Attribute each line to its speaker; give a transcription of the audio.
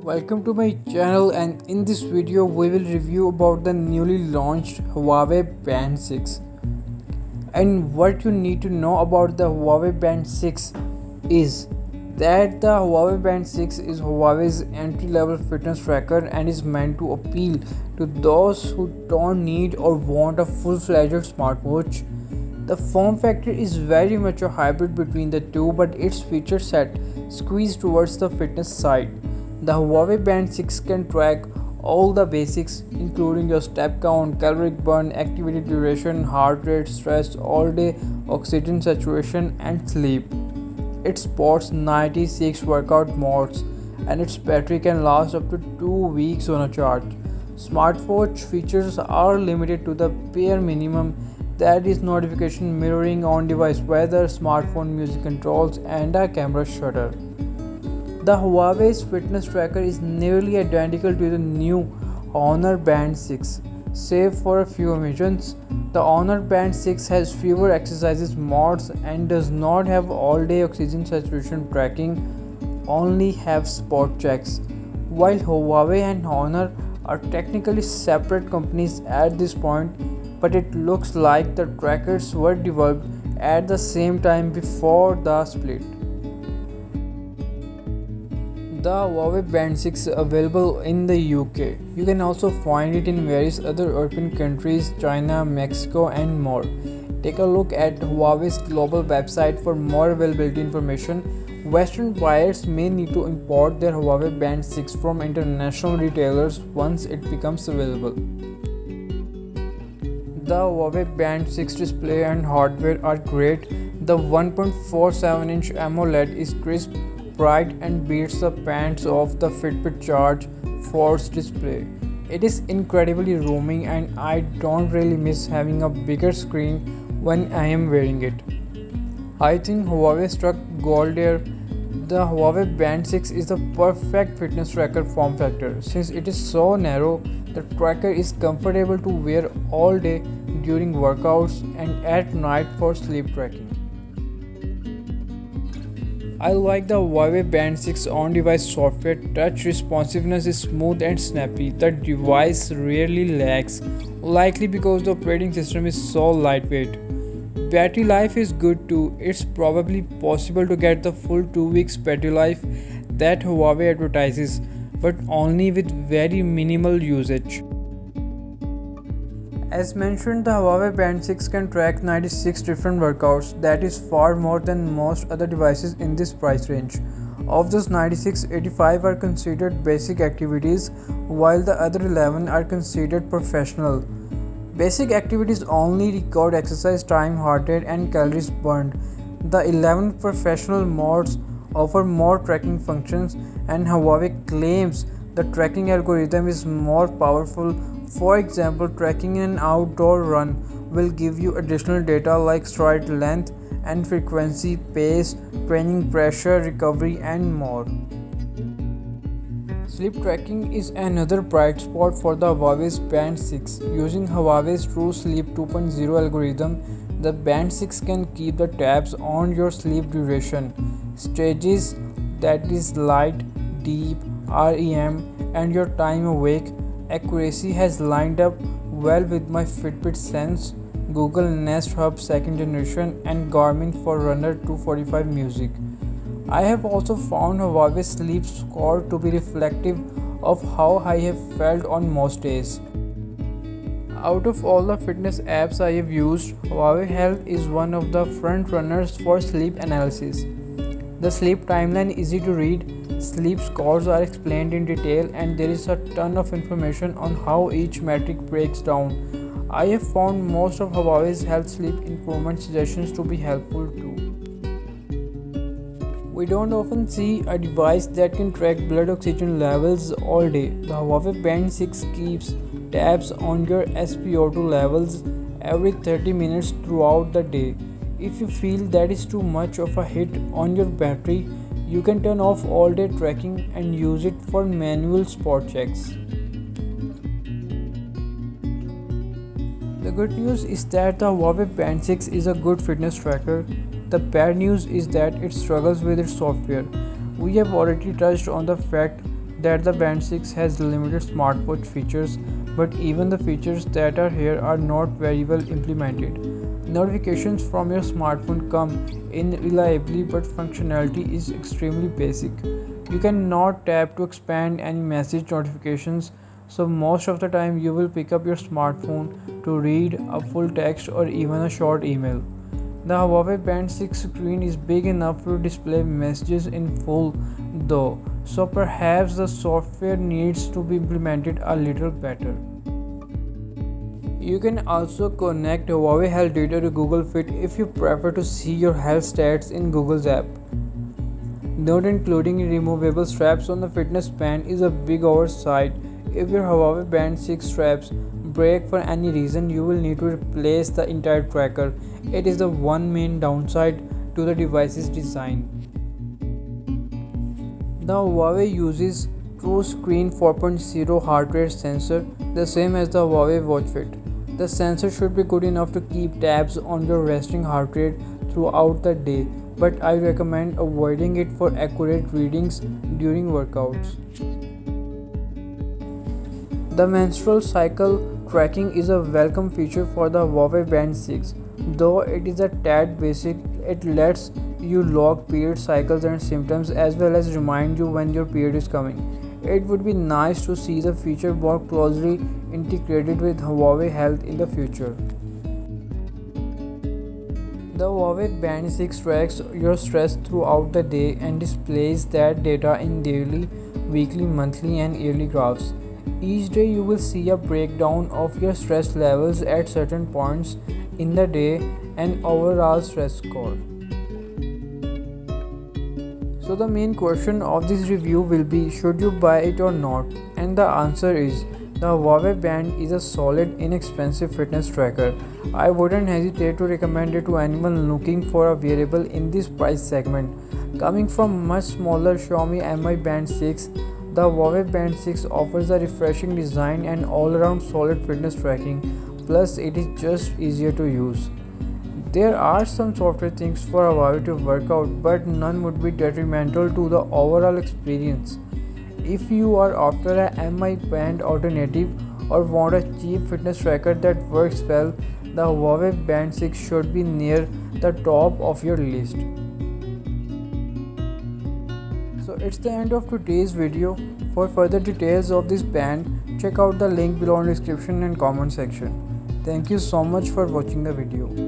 Speaker 1: Welcome to my channel, and in this video we will review about the newly launched Huawei Band 6. And what you need to know about the Huawei Band 6 is that the Huawei Band 6 is Huawei's entry-level fitness tracker and is meant to appeal to those who don't need or want a full-fledged smartwatch. The form factor is very much a hybrid between the two, but its feature set squeezed towards the fitness side. The Huawei Band 6 can track all the basics, including your step count, caloric burn, activity duration, heart rate, stress, all-day oxygen saturation, and sleep. It supports 96 workout modes, and its battery can last up to 2 weeks on a charge. Smartwatch features are limited to the bare minimum, that is notification mirroring, on-device weather, smartphone music controls, and a camera shutter. The Huawei's fitness tracker is nearly identical to the new Honor Band 6, save for a few omissions. The Honor Band 6 has fewer exercises modes and does not have all-day oxygen saturation tracking, only have spot checks. While Huawei and Honor are technically separate companies at this point, but it looks like the trackers were developed at the same time before the split. The Huawei Band 6 is available in the UK. You can also find it in various other European countries, China, Mexico, and more. Take a look at Huawei's global website for more availability information. Western buyers may need to import their Huawei Band 6 from international retailers once it becomes available. The Huawei Band 6 display and hardware are great. The 1.47-inch AMOLED is crisp, bright, and beats the pants off the Fitbit Charge Force display. It is incredibly roomy, and I don't really miss having a bigger screen when I am wearing it. I think Huawei struck gold here. The Huawei Band 6 is the perfect fitness tracker form factor. Since it is so narrow, the tracker is comfortable to wear all day during workouts and at night for sleep tracking. I like the Huawei Band 6 on-device software. Touch responsiveness is smooth and snappy. The device rarely lags, likely because the operating system is so lightweight. Battery life is good too. It's probably possible to get the full 2 weeks battery life that Huawei advertises, but only with very minimal usage. As mentioned, the Huawei Band 6 can track 96 different workouts. That is far more than most other devices in this price range. Of those 96, 85 are considered basic activities, while the other 11 are considered professional. Basic activities only record exercise time, heart rate, and calories burned. The 11 professional modes offer more tracking functions, and Huawei claims the tracking algorithm is more powerful. For example, tracking an outdoor run will give you additional data like stride length and frequency, pace, training pressure, recovery, and more. Sleep tracking is another bright spot for the Huawei's Band 6. Using Huawei's True Sleep 2.0 algorithm, the Band 6 can keep the tabs on your sleep duration, stages, that is light, deep, REM, and your time awake. Accuracy has lined up well with my Fitbit Sense, Google Nest Hub 2nd generation, and Garmin Forerunner 245 Music. I have also found Huawei Sleep Score to be reflective of how I have felt on most days. Out of all the fitness apps I have used, Huawei Health is one of the front runners for sleep analysis. The sleep timeline is easy to read, sleep scores are explained in detail, and there is a ton of information on how each metric breaks down. I have found most of Huawei's health sleep improvement suggestions to be helpful too. We don't often see a device that can track blood oxygen levels all day. The Huawei Band 6 keeps tabs on your SpO2 levels every 30 minutes throughout the day. If you feel that is too much of a hit on your battery, you can turn off all-day tracking and use it for manual spot checks. The good news is that the Huawei Band 6 is a good fitness tracker. The bad news is that it struggles with its software. We have already touched on the fact that the Band 6 has limited smartwatch features, but even the features that are here are not very well implemented. Notifications from your smartphone come in reliably, but functionality is extremely basic. You cannot tap to expand any message notifications, so most of the time you will pick up your smartphone to read a full text or even a short email. The Huawei Band 6 screen is big enough to display messages in full though, so perhaps the software needs to be implemented a little better. You can also connect Huawei Health data to Google Fit if you prefer to see your health stats in Google's app. Not including removable straps on the fitness band is a big oversight. If your Huawei Band 6 straps break for any reason, you will need to replace the entire tracker. It is the one main downside to the device's design. The Huawei uses TrueScreen 4.0 heart rate sensor, the same as the Huawei Watch Fit. The sensor should be good enough to keep tabs on your resting heart rate throughout the day, but I recommend avoiding it for accurate readings during workouts. The menstrual cycle tracking is a welcome feature for the Huawei Band 6. Though it is a tad basic, it lets you log period cycles and symptoms as well as remind you when your period is coming. It would be nice to see the feature more closely integrated with Huawei Health in the future. The Huawei Band 6 tracks your stress throughout the day and displays that data in daily, weekly, monthly, and yearly graphs. Each day you will see a breakdown of your stress levels at certain points in the day and overall stress score. So the main question of this review will be, should you buy it or not? And the answer is, the Huawei Band is a solid, inexpensive fitness tracker. I wouldn't hesitate to recommend it to anyone looking for a wearable in this price segment. Coming from much smaller Xiaomi Mi Band 6, the Huawei Band 6 offers a refreshing design and all-around solid fitness tracking, plus it is just easier to use. There are some software things for Huawei to work out, but none would be detrimental to the overall experience. If you are after a Mi Band alternative or want a cheap fitness tracker that works well, the Huawei Band 6 should be near the top of your list. So it's the end of today's video. For further details of this band, check out the link below in the description and comment section. Thank you so much for watching the video.